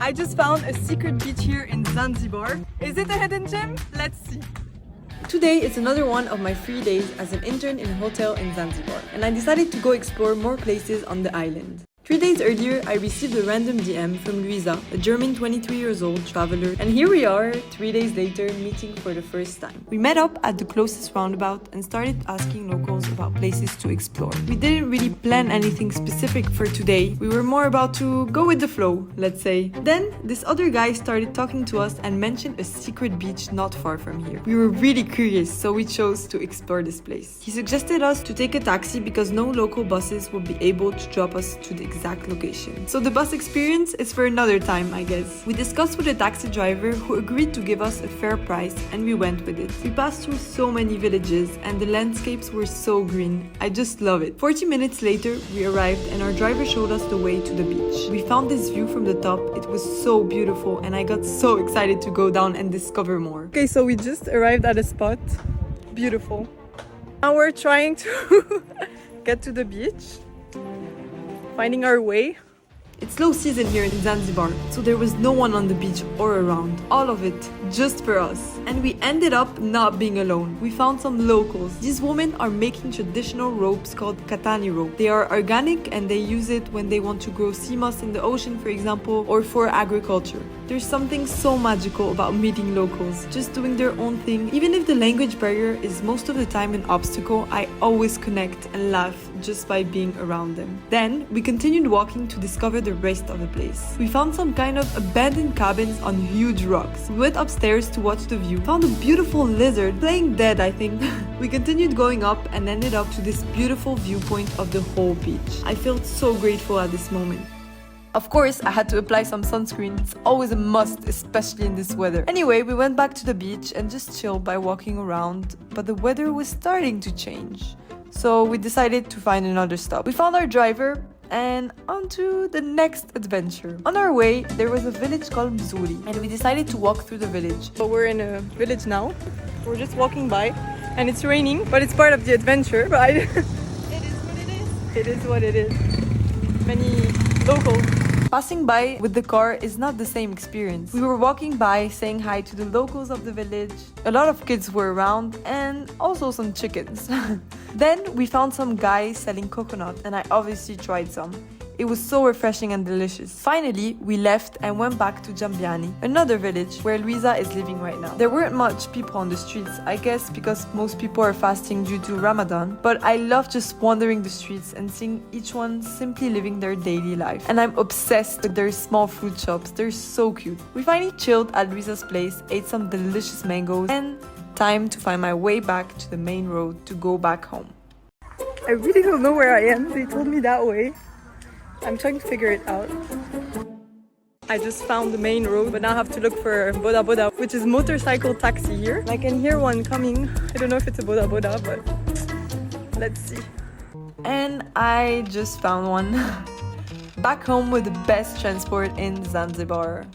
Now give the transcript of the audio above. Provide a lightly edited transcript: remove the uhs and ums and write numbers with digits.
I just found a secret beach here in Zanzibar. Is it a hidden gem? Let's see. Today is another one of my free days as an intern in a hotel in Zanzibar, and I decided to go explore more places on the island. 3 days earlier, I received a random DM from Luisa, a German 23-year-old traveler, and here we are, 3 days later, meeting for the first time. We met up at the closest roundabout and started asking locals about places to explore. We didn't really plan anything specific for today. We were more about to go with the flow, let's say. Then, this other guy started talking to us and mentioned a secret beach not far from here. We were really curious, so we chose to explore this place. He suggested us to take a taxi because no local buses would be able to drop us to the exact location. So the bus experience is for another time, I guess. We discussed with a taxi driver who agreed to give us a fair price and we went with it. We passed through so many villages and the landscapes were so green. I just love it. 40 minutes later, we arrived and our driver showed us the way to the beach. We found this view from the top. It was so beautiful and I got so excited to go down and discover more. Okay, so we just arrived at a spot. Beautiful. Now we're trying to get to the beach. Finding our way. It's low season here in Zanzibar, so there was no one on the beach or around. All of it just for us. And we ended up not being alone. We found some locals. These women are making traditional ropes called katani rope. They are organic and they use it when they want to grow sea moss in the ocean, for example, or for agriculture. There's something so magical about meeting locals, just doing their own thing. Even if the language barrier is most of the time an obstacle, I always connect and laugh just by being around them. Then we continued walking to discover the rest of the place. We found some kind of abandoned cabins on huge rocks. We went upstairs to watch the view, found a beautiful lizard playing dead, I think. We continued going up and ended up to this beautiful viewpoint of the whole beach. I felt so grateful at this moment. Of course, I had to apply some sunscreen. It's always a must, especially in this weather. Anyway, we went back to the beach and just chilled by walking around, but the weather was starting to change. So we decided to find another stop. We found our driver and on to the next adventure. On our way, there was a village called Mzuri and we decided to walk through the village. So we're in a village now. We're just walking by and it's raining, but it's part of the adventure. But it is what it is. It is what it is. Many locals. Passing by with the car is not the same experience. We were walking by saying hi to the locals of the village. A lot of kids were around and also some chickens. Then we found some guys selling coconut and I obviously tried some. It was so refreshing and delicious. Finally, we left and went back to Jambiani, another village where Luisa is living right now. There weren't much people on the streets, I guess because most people are fasting due to Ramadan, but I love just wandering the streets and seeing each one simply living their daily life. And I'm obsessed with their small fruit shops. They're so cute. We finally chilled at Luisa's place, ate some delicious mangoes, and time to find my way back to the main road to go back home. I really don't know where I am. They told me that way. I'm trying to figure it out. I just found the main road, but now I have to look for Boda Boda, which is motorcycle taxi here. I can hear one coming. I don't know if it's a Boda Boda, but let's see. And I just found one. Back home with the best transport in Zanzibar.